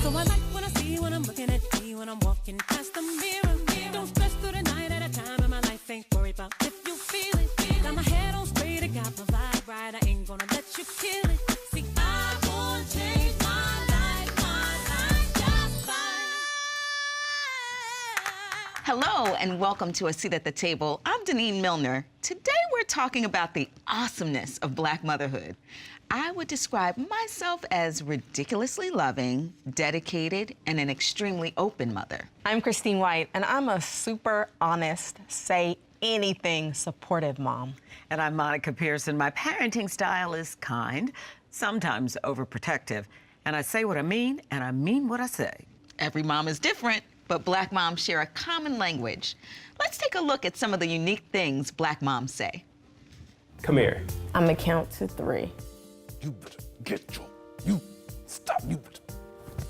So I like when I see when I'm looking at me when I'm walking past the mirror. Don't stress through the night at a time in my life, ain't worried about if you feel it. Got my head on straight, I got my vibe right, I ain't gonna let you kill it. See, I won't change my life just fine. Hello and welcome to A Seat at the Table. I'm Deneen Milner. Today we're talking about the awesomeness of Black motherhood. I would describe myself as ridiculously loving, dedicated, and an extremely open mother. I'm Christine White, and I'm a super honest, say anything supportive mom. And I'm Monica Pearson. My parenting style is kind, sometimes overprotective. And I say what I mean, and I mean what I say. Every mom is different, but Black moms share a common language. Let's take a look at some of the unique things Black moms say. Come here. I'm gonna count to 3. You better get you stop, you better.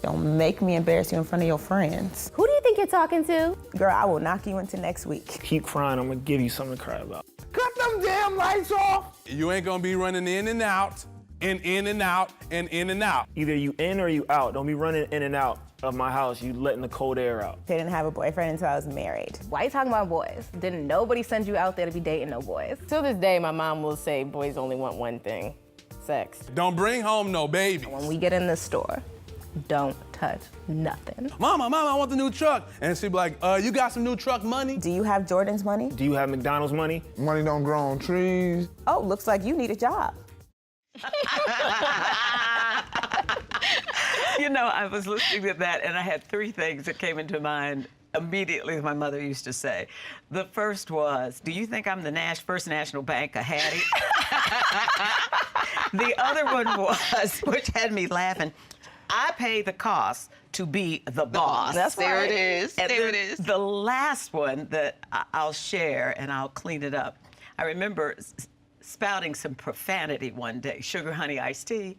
Don't make me embarrass you in front of your friends. Who do you think you're talking to? Girl, I will knock you into next week. Keep crying, I'm gonna give you something to cry about. Cut them damn lights off! You ain't gonna be running in and out, and in and out, and in and out. Either you in or you out. Don't be running in and out of my house. You letting the cold air out. I didn't have a boyfriend until I was married. Why you talking about boys? Didn't nobody send you out there to be dating no boys? Till this day, my mom will say boys only want one thing, sex. Don't bring home no babies. When we get in the store, don't touch nothing. Mama, I want the new truck. And she'd be like, you got some new truck money? Do you have Jordan's money? Do you have McDonald's money? Money don't grow on trees. Oh, looks like you need a job. You know, I was listening to that, and I had 3 things that came into mind immediately, my mother used to say. The first was, do you think I'm the First National Bank of Hattie? The other one was, which had me laughing, I pay the cost to be the boss. That's there right. It is. And there it is. The last one that I'll share, and I'll clean it up. I remember spouting some profanity one day, sugar honey iced tea,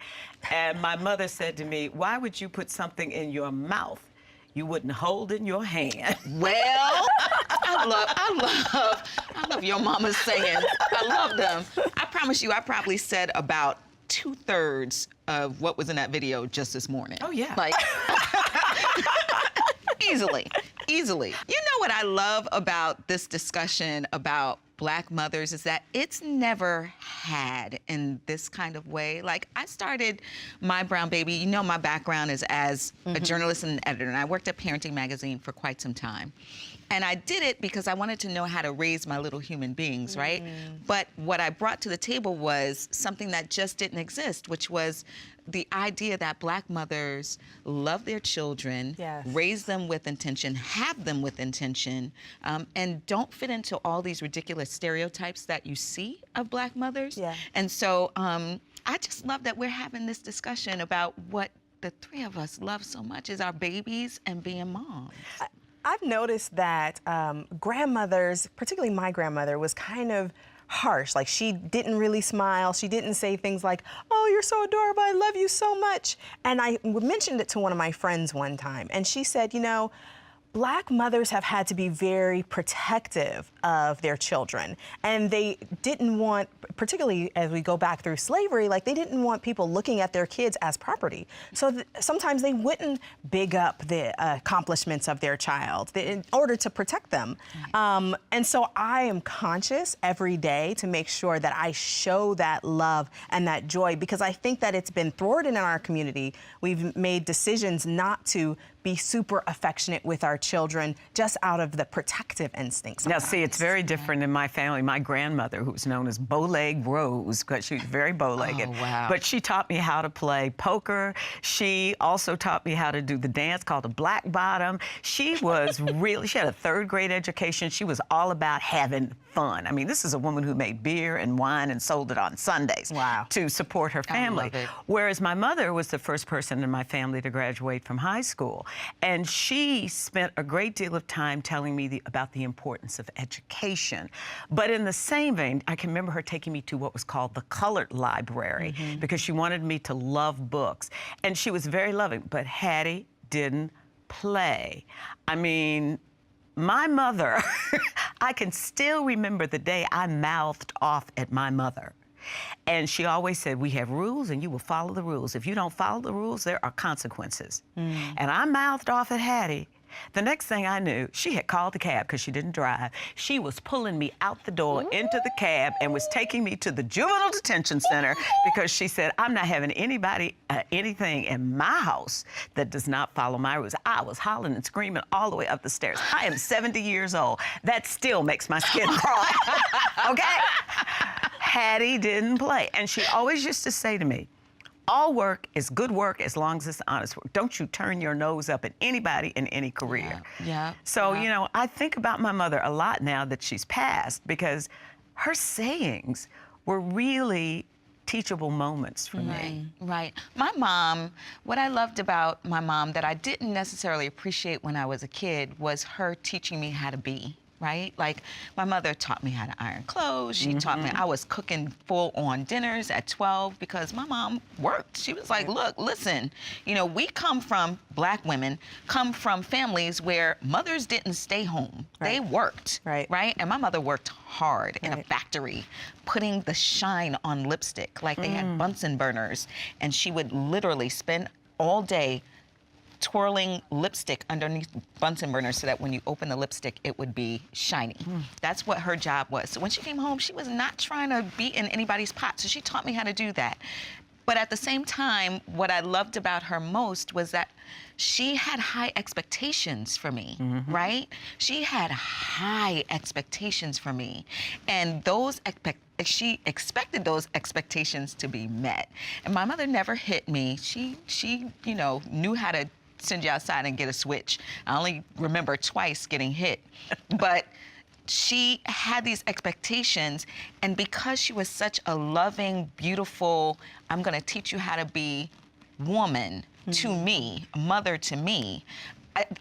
and my mother said to me, why would you put something in your mouth you wouldn't hold in your hand? Well, I love your mama's saying. I love them. I promise you, I probably said about 2/3 of what was in that video just this morning. Oh, yeah. Like, easily. You know what I love about this discussion about Black mothers is that it's never had in this kind of way. Like, I started My Brown Baby, you know my background is as a journalist and an editor, and I worked at Parenting Magazine for quite some time. And I did it because I wanted to know how to raise my little human beings, right? But what I brought to the table was something that just didn't exist, which was the idea that Black mothers love their children, Yes. raise them with intention, have them with intention, and don't fit into all these ridiculous stereotypes that you see of Black mothers. Yeah. And so I just love that we're having this discussion about what the 3 of us love so much is our babies and being moms. I've noticed that grandmothers, particularly my grandmother, was kind of harsh. Like, she didn't really smile. She didn't say things like, oh, you're so adorable, I love you so much. And I mentioned it to one of my friends one time, and she said, you know, Black mothers have had to be very protective of their children, and they didn't want, particularly as we go back through slavery, like, they didn't want people looking at their kids as property. So sometimes they wouldn't big up the accomplishments of their child in order to protect them. And so I am conscious every day to make sure that I show that love and that joy, because I think that it's been thwarted in our community. We've made decisions not to be super affectionate with our children just out of the protective instincts. Now, see, it's very different in my family. My grandmother, who was known as Bowleg Rose, because she was very bow-legged. Oh, wow. But she taught me how to play poker. She also taught me how to do the dance called the black bottom. She was really, she had a 3rd grade education. She was all about having fun. I mean, this is a woman who made beer and wine and sold it on Sundays. Wow. To support her family. I love it. Whereas my mother was the first person in my family to graduate from high school. And she spent a great deal of time telling me about the importance of education. But in the same vein, I can remember her taking me to what was called the colored library because she wanted me to love books. And she was very loving, but Hattie didn't play. I mean, my mother, I can still remember the day I mouthed off at my mother. And she always said, we have rules and you will follow the rules. If you don't follow the rules, there are consequences. And I mouthed off at Hattie. The next thing I knew, she had called the cab because she didn't drive. She was pulling me out the door into the cab and was taking me to the juvenile detention center because she said, I'm not having anybody, anything in my house that does not follow my rules. I was hollering and screaming all the way up the stairs. I am 70 years old. That still makes my skin crawl. Okay? Hattie didn't play. And she always used to say to me, all work is good work as long as it's honest work. Don't you turn your nose up at anybody in any career. So, you know, I think about my mother a lot now that she's passed because her sayings were really teachable moments for me. Right. My mom, what I loved about my mom that I didn't necessarily appreciate when I was a kid was her teaching me how to be. Right? Like, my mother taught me how to iron clothes. She taught me, I was cooking full-on dinners at 12 because my mom worked. She was like, look, listen, you know, we come from, Black women, come from families where mothers didn't stay home. They worked, right? And my mother worked hard in a factory, putting the shine on lipstick. Like, they had Bunsen burners, and she would literally spend all day twirling lipstick underneath Bunsen burners so that when you open the lipstick, it would be shiny. That's what her job was. So when she came home, she was not trying to be in anybody's pot. So she taught me how to do that. But at the same time, what I loved about her most was that she had high expectations for me, right? She had high expectations for me. And those she expected those expectations to be met. And my mother never hit me. She you know, knew how to send you outside and get a switch. I only remember twice getting hit. But she had these expectations, and because she was such a loving, beautiful, I'm gonna teach you how to be woman to me, mother to me,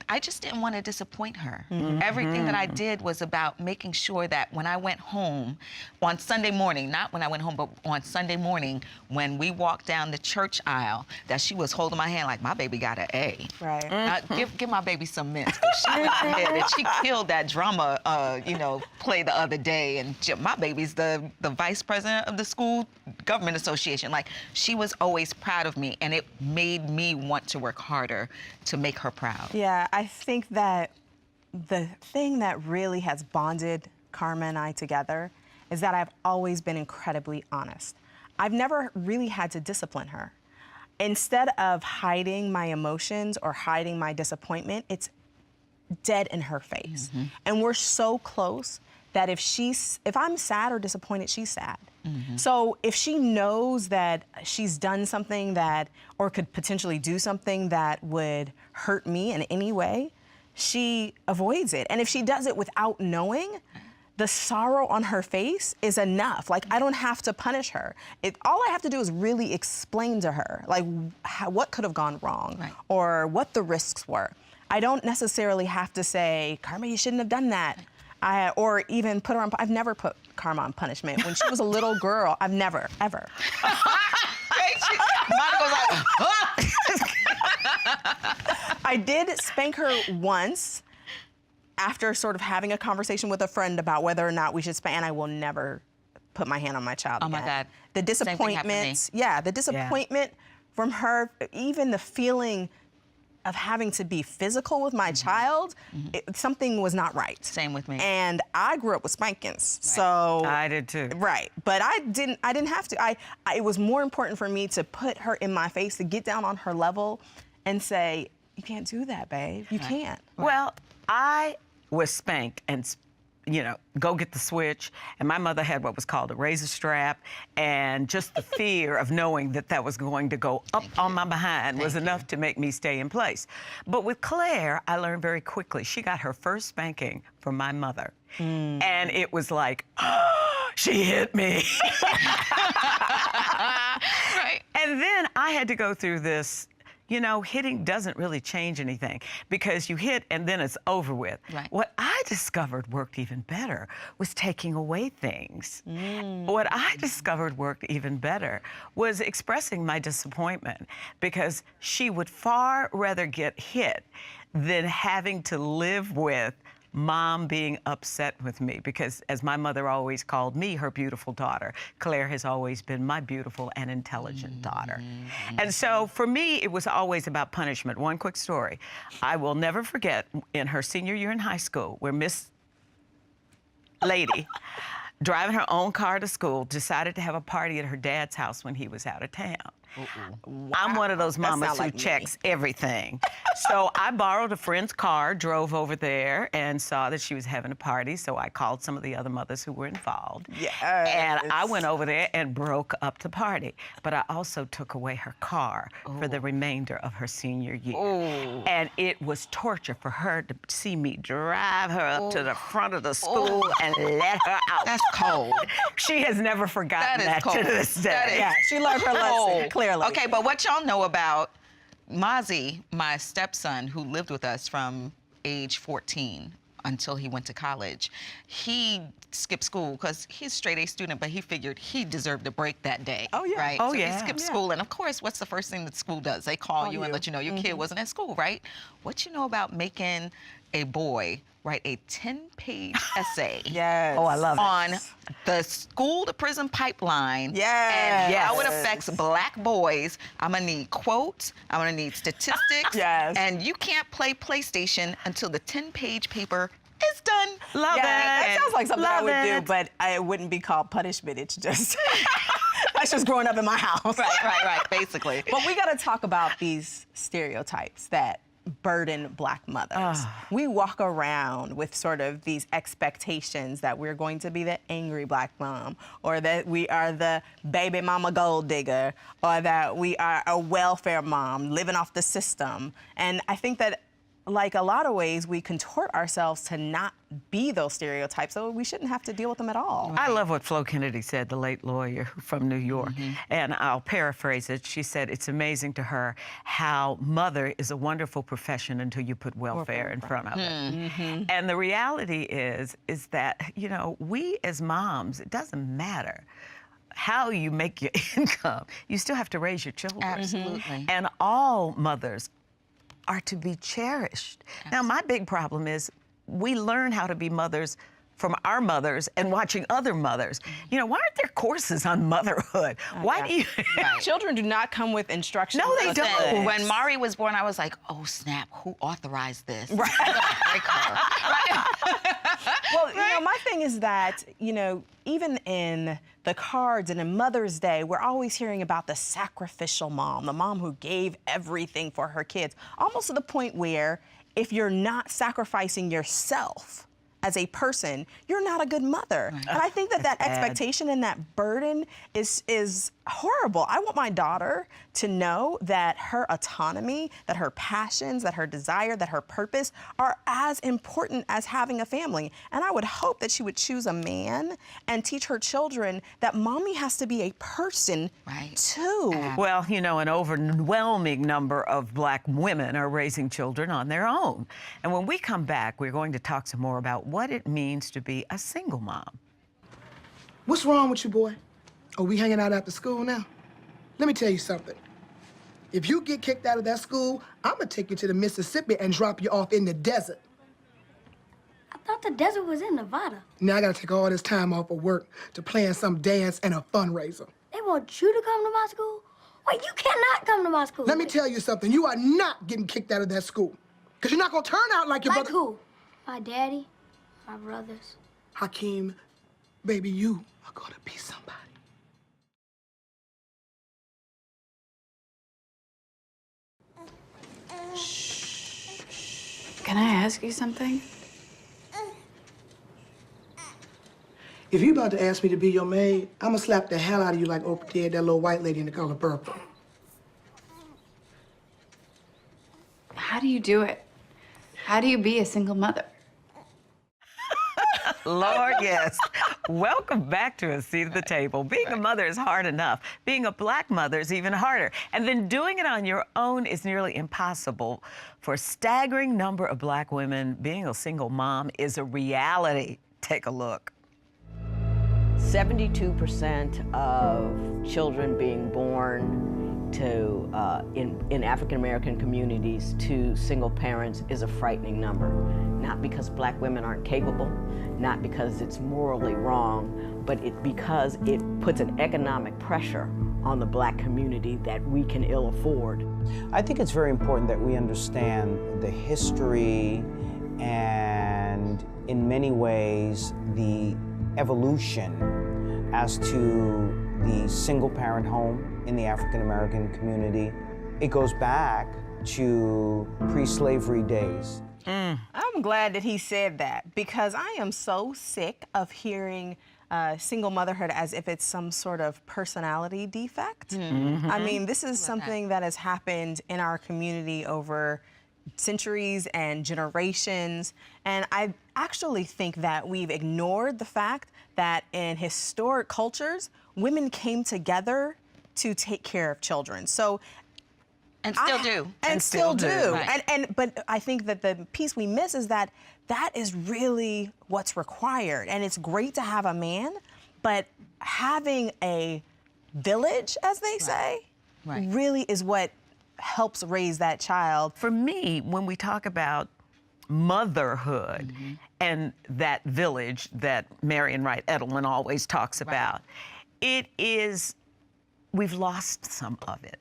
I just didn't want to disappoint her. Everything that I did was about making sure that when I went home on Sunday morning, not when I went home, but on Sunday morning, when we walked down the church aisle, that she was holding my hand like, my baby got an A. Right. Give my baby some mints. She went ahead and she killed that drama, you know, play the other day. And my baby's the vice president of the school government association. Like, she was always proud of me, and it made me want to work harder to make her proud. Yeah, I think that the thing that really has bonded Karma and I together is that I've always been incredibly honest. I've never really had to discipline her. Instead of hiding my emotions or hiding my disappointment, it's dead in her face. And we're so close that if I'm sad or disappointed, she's sad. So if she knows that she's done something that, or could potentially do something that would hurt me in any way, she avoids it. And if she does it without knowing, the sorrow on her face is enough. Like, I don't have to punish her. All I have to do is really explain to her, like, what could have gone wrong, or what the risks were. I don't necessarily have to say, Karma, you shouldn't have done that. Or even put her on, I've never put Karma on punishment. When she was a little girl, I've never, ever. I did spank her once after sort of having a conversation with a friend about whether or not we should spank, and I will never put my hand on my child again. My God. The disappointment, the disappointment from her, even the feeling of having to be physical with my child, something was not right. Same with me. And I grew up with spankings, so I did too. Right, but I didn't have to. It was more important for me to put her in my face, to get down on her level, and say, "You can't do that, babe. You can't." Well, I was spanked and, you know, go get the switch. And my mother had what was called a razor strap. And just the fear of knowing that that was going to go up on my behind was enough to make me stay in place. But with Claire, I learned very quickly. She got her first spanking from my mother. And it was like, oh, she hit me. And then I had to go through this. You know, hitting doesn't really change anything because you hit and then it's over with. What I discovered worked even better was taking away things. What I discovered worked even better was expressing my disappointment, because she would far rather get hit than having to live with Mom being upset with me because, as my mother always called me, her beautiful daughter, Claire has always been my beautiful and intelligent daughter. And so for me, it was always about punishment. One quick story. I will never forget in her senior year in high school where Miss Lady, driving her own car to school, decided to have a party at her dad's house when he was out of town. Wow. I'm one of those mamas who checks everything. So I borrowed a friend's car, drove over there, and saw that she was having a party. So I called some of the other mothers who were involved. Yes. And I went over there and broke up the party. But I also took away her car for the remainder of her senior year. And it was torture for her to see me drive her up to the front of the school and let her out. That's cold. She has never forgotten that to this day. Yeah, she learned her lesson, clearly. Okay, but what y'all know about Mozzie, my stepson, who lived with us from age 14 until he went to college, he skipped school because he's a straight A student, but he figured he deserved a break that day. Oh, yeah. Right? Oh, so yeah. he skipped school, and of course, what's the first thing that school does? They call you and let you know your kid wasn't at school, right? What you know about making a boy write a 10-page essay Oh, I love it. on the school-to-prison pipeline and how it affects Black boys? I'm gonna need quotes, I'm gonna need statistics, and you can't play PlayStation until the 10-page paper is done. Love it. That sounds like something I would do, but it wouldn't be called punishment. It's just, that's just growing up in my house. Right, basically. But we gotta talk about these stereotypes that burden Black mothers. We walk around with sort of these expectations that we're going to be the angry Black mom, or that we are the baby mama gold digger, or that we are a welfare mom living off the system. And I think that, like a lot of ways, we contort ourselves to not be those stereotypes, so we shouldn't have to deal with them at all. I love what Flo Kennedy said, the late lawyer from New York, and I'll paraphrase it. She said it's amazing to her how mother is a wonderful profession until you put welfare in front of it. And the reality is that, you know, we as moms, it doesn't matter how you make your income, you still have to raise your children. Absolutely. And all mothers are to be cherished. Now, my big problem is we learn how to be mothers from our mothers and watching other mothers. You know, why aren't there courses on motherhood? Why do you... Children do not come with instructions. No, they don't. When Mari was born, I was like, oh, snap, who authorized this? Right. I'm gonna break her. Well, you know, my thing is that, you know, even in the cards and in Mother's Day, we're always hearing about the sacrificial mom, the mom who gave everything for her kids, almost to the point where if you're not sacrificing yourself as a person, you're not a good mother. And I think that that expectation and that burden is horrible. I want my daughter to know that her autonomy, that her passions, that her desire, that her purpose are as important as having a family. And I would hope that she would choose a man and teach her children that mommy has to be a person too. Well, you know, an overwhelming number of Black women are raising children on their own. And when we come back, we're going to talk some more about what it means to be a single mom. What's wrong with you, boy? Are we hanging out after school now? Let me tell you something. If you get kicked out of that school, I'm gonna take you to the Mississippi and drop you off in the desert. I thought the desert was in Nevada. Now I gotta take all this time off of work to plan some dance and a fundraiser. They want you to come to my school? Wait, you cannot come to my school. Let me tell you something. You are not getting kicked out of that school. Because you're not gonna turn out like your brother. Like who? My daddy? My brothers? Hakeem, baby, you are gonna be somebody. Can I ask you something? If you about to ask me to be your maid, I'm gonna slap the hell out of you like Oprah did that little white lady in the color purple. How do you do it? How do you be a single mother? Lord, yes. Welcome back to A Seat at the Table. Being a mother is hard enough. Being a Black mother is even harder. And then doing it on your own is nearly impossible. For a staggering number of Black women, being a single mom is a reality. Take a look. 72% of children being born to in African American communities to single parents is a frightening number. Not because Black women aren't capable, not because it's morally wrong, but because it puts an economic pressure on the Black community that we can ill afford. I think it's very important that we understand the history and, in many ways, the evolution as to the single-parent home in the African-American community. It goes back to pre-slavery days. I'm glad that he said that, because I am so sick of hearing single motherhood as if it's some sort of personality defect. I mean, this is something that has happened in our community over centuries and generations, and I actually think that we've ignored the fact that in historic cultures, women came together to take care of children. So, and still do. And still do. Right. But I think that the piece we miss is that that is really what's required. And it's great to have a man, but having a village, as they say, really is what helps raise that child. For me, when we talk about motherhood and that village that Marian Wright Edelman always talks about, it is, we've lost some of it.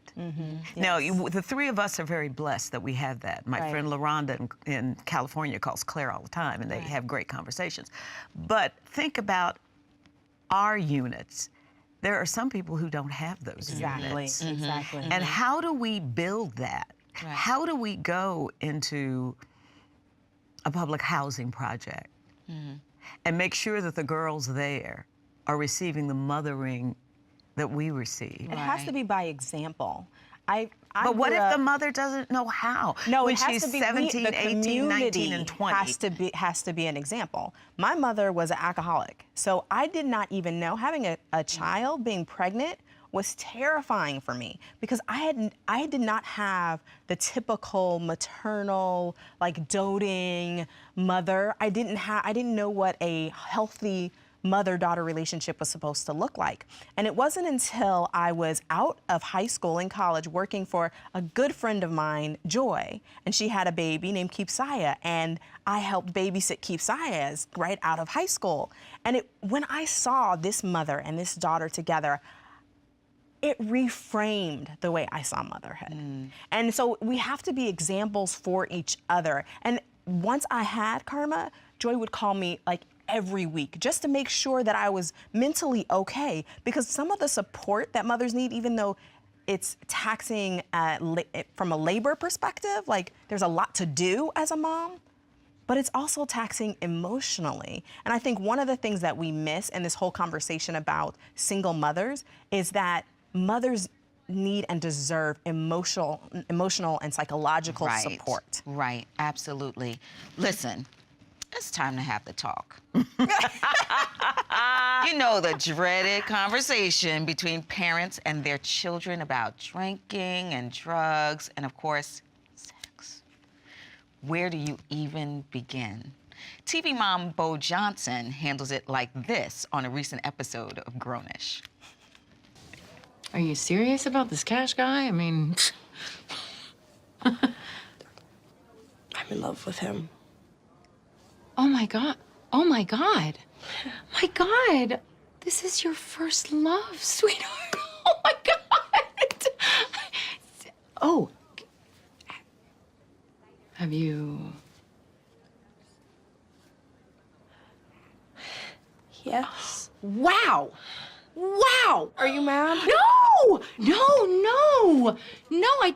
Now, the three of us are very blessed that we have that. My friend LaRonda in California calls Claire all the time, and they have great conversations. But think about our units. There are some people who don't have those units. Exactly. And how do we build that? How do we go into a public housing project and make sure that the girls there are receiving the mothering that we receive? It has to be by example. But what if the mother doesn't know how? No, when it has she's to be 17, the 18, 19, and 20. has to be an example. My mother was an alcoholic, so I did not even know having a child being pregnant was terrifying for me, because I did not have the typical maternal, like, doting mother. I didn't know what a healthy mother-daughter relationship was supposed to look like. And it wasn't until I was out of high school and college working for a good friend of mine, Joy, and she had a baby named Keepsiah, and I helped babysit Keepsiah right out of high school. And when I saw this mother and this daughter together, it reframed the way I saw motherhood. And so we have to be examples for each other. And once I had Karma, Joy would call me like every week just to make sure that I was mentally okay, because some of the support that mothers need, even though it's taxing from a labor perspective, like there's a lot to do as a mom, but it's also taxing emotionally. And I think one of the things that we miss in this whole conversation about single mothers is that mothers need and deserve emotional and psychological support. Right, absolutely. Listen, it's time to have the talk. You know, the dreaded conversation between parents and their children about drinking and drugs and, of course, sex. Where do you even begin? TV mom Bo Johnson handles it like this on a recent episode of Grownish. Are you serious about this Cash guy? I mean... I'm in love with him. Oh my God. Oh my God. My God. This is your first love, sweetheart. Oh my God. Oh. Have you... Yes. Wow. Wow. Are you mad? No! No! No, I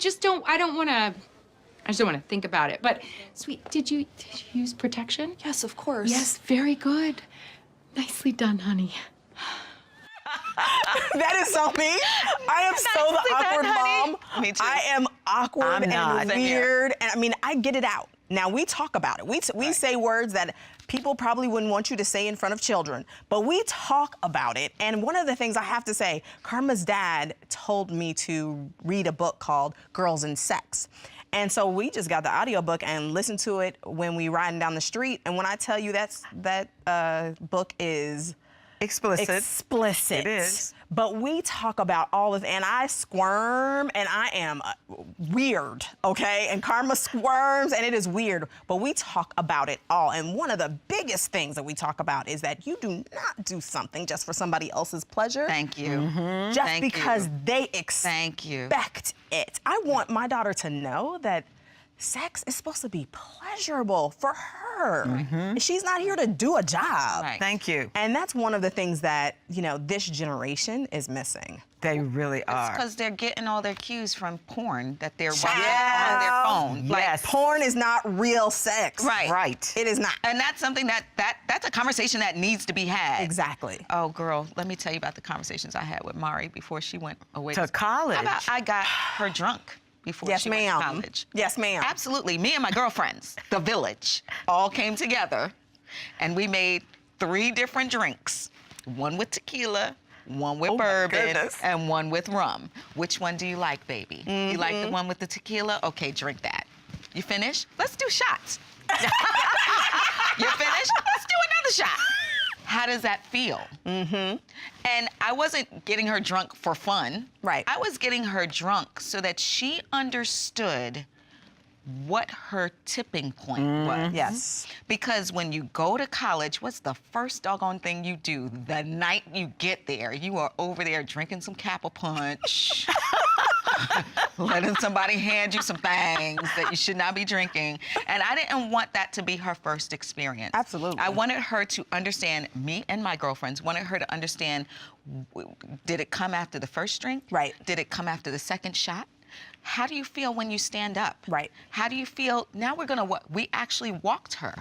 don't want to think about it. But, sweet, did you use protection? Yes, of course. Yes, very good. Nicely done, honey. That is so me. I am so the awkward mom. Me too. I am awkward I'm not. and weird, and I mean, I get it out. Now, we talk about it. We say words that people probably wouldn't want you to say in front of children, but we talk about it. And one of the things I have to say, Karma's dad told me to read a book called Girls and Sex. And so we just got the audiobook and listened to it when we riding down the street. And when I tell you that book is Explicit. It is. But we talk about all this, and I squirm, and I am weird, okay? And Karma squirms, and it is weird. But we talk about it all. And one of the biggest things that we talk about is that you do not do something just for somebody else's pleasure. Thank you. Just Thank because you. they expect it. I want my daughter to know that sex is supposed to be pleasurable for her. She's not here to do a job. Right. Thank you. And that's one of the things that, you know, this generation is missing. They really are. Because they're getting all their cues from porn that they're watching Child. on their phone. Like, Yes. Porn is not real sex. Right. Right. It is not. and that's something that's a conversation that needs to be had. Exactly. Oh, girl, let me tell you about the conversations I had with Mari before she went away To college. How about I got her drunk before Yes, she went to ma'am. college? Yes, ma'am. Absolutely. Me and my girlfriends, the village, all came together, and we made 3 different drinks. One with tequila, one with bourbon, goodness. and one with rum. Which one do you like, baby? You like the one with the tequila? Okay, drink that. You finished? Let's do shots. You finished? Let's do another shot. How does that feel? And I wasn't getting her drunk for fun. Right. I was getting her drunk so that she understood what her tipping point was. Yes. Because when you go to college, what's the first doggone thing you do the night you get there? You are over there drinking some Kappa Punch, letting somebody hand you some things that you should not be drinking. And I didn't want that to be her first experience. Absolutely. I wanted her to understand, me and my girlfriends wanted her to understand, did it come after the first drink? Right. Did it come after the second shot? How do you feel when you stand up? Right. How do you feel? Now we're gonna we actually walked her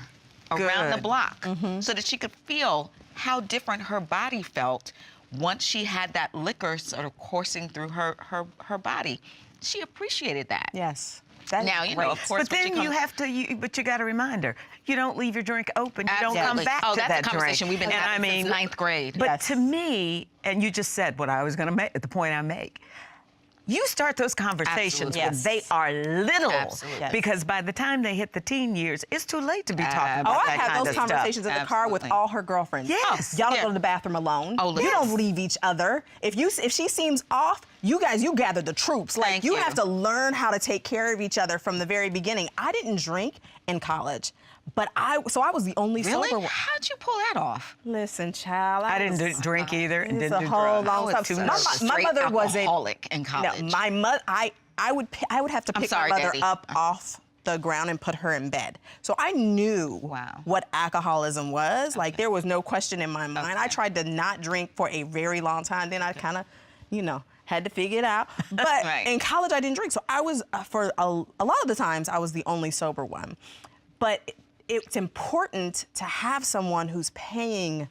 around the Good. block so that she could feel how different her body felt once she had that liquor sort of coursing through her body. She appreciated that. Yes. That is Now, you know, of great. course, But when she then you comes- have to, but you got to remind her, you don't leave your drink open. You don't come Absolutely. back Oh, to that's a that drink. conversation we've been And having I mean, since 9th grade. But Yes. to me, and you just said what I was going to make, the point I make. You start those conversations Absolutely. when Yes. they are little, Absolutely. Yes. because by the time they hit the teen years, it's too late to be talking Oh, about I that have kind those of stuff. conversations in the car with Absolutely. all her girlfriends. Yes. Y'all don't Yeah. go to the bathroom alone. Oh, you yes. don't leave each other. If she seems off, you gather the troops. Like Thank you you. have to learn how to take care of each other from the very beginning. I didn't drink in college, but I was the only Really? sober one. How'd you pull that off? Listen, child, I didn't was- drink either and It's didn't a do whole drugs. long I was stuff. a My straight mother was a alcoholic in college. No, my mother. I would have to I'm pick sorry, my mother Desi. up off the ground and put her in bed. So I knew Wow. what alcoholism was. Like there was no question in my mind. I Okay. tried to not drink for a very long time. Then I kind of, had to figure it out. But Right. in college, I didn't drink. So I was, for a lot of the times, I was the only sober one. But it's important to have someone who's paying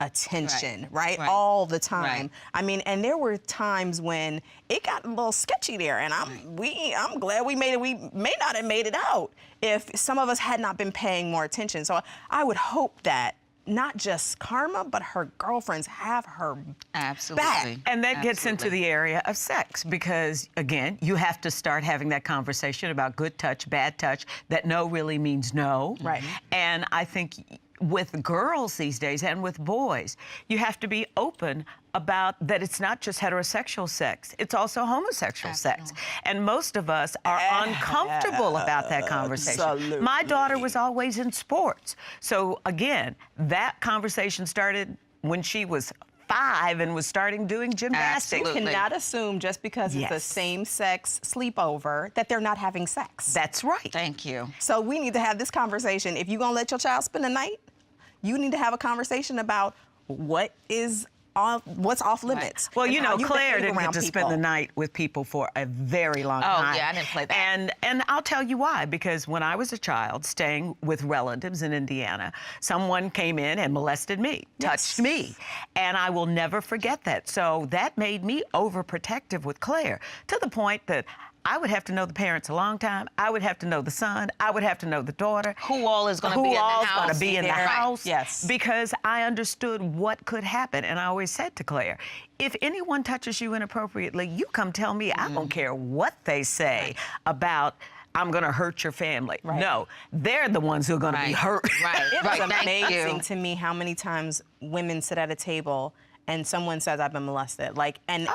attention, right? Right. All the time. Right. I mean, and there were times when it got a little sketchy there, and I'm glad we made it. We may not have made it out if some of us had not been paying more attention. So I would hope that not just Karma, but her girlfriends have her Absolutely. back. And that gets into Absolutely. the area of sex because, again, you have to start having that conversation about good touch, bad touch, that no really means no. Right. And I think with girls these days and with boys, you have to be open about that it's not just heterosexual sex, it's also homosexual sex. And most of us are uncomfortable about that conversation. Absolutely. My daughter was always in sports. So again, that conversation started when she was 5 and was starting doing gymnastics. You Absolutely. cannot assume just because it's a Yes. same-sex sleepover that they're not having sex. That's right. Thank you. So we need to have this conversation. If you're gonna let your child spend the night, you need to have a conversation about what's off limits. Well, and you how know, Claire behave didn't get around to spend people. the night with people for a very long Oh, time. yeah, I didn't play that. And I'll tell you why. Because when I was a child staying with relatives in Indiana, someone came in and molested me, touched me. And I will never forget that. So that made me overprotective with Claire to the point that I would have to know the parents a long time. I would have to know the son. I would have to know the daughter. Who all is gonna be in the Who all's house. gonna be in the Right. house. Yes. Because I understood what could happen. And I always said to Claire, if anyone touches you inappropriately, you come tell me. I don't care what they say about I'm going to hurt your family. No, they're the ones who are going to be hurt. It's amazing to me how many times women sit at a table and someone says, I've been molested. Like, and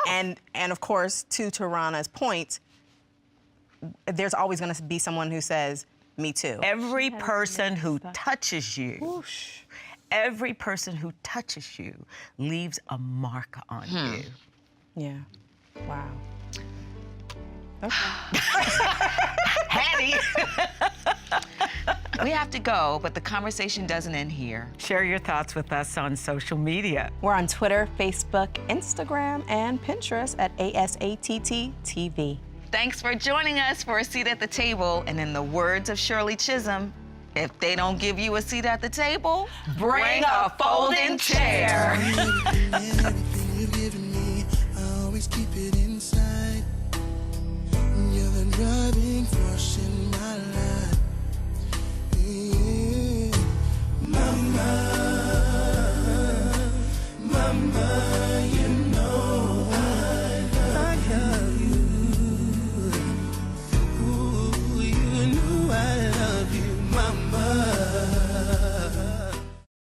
of course, to Tarana's point, there's always going to be someone who says, me too. Every person who touches you, every person who touches you leaves a mark on you. Yeah. Wow. Hattie. We have to go, but the conversation doesn't end here. Share your thoughts with us on social media. We're on Twitter, Facebook, Instagram, and Pinterest at ASATT-TV. Thanks for joining us for A Seat at the Table. And in the words of Shirley Chisholm, if they don't give you a seat at the table, bring a folding chair. Everything you've given me, I always keep it inside. You're the driving force in my life. Yeah. Mama, mama.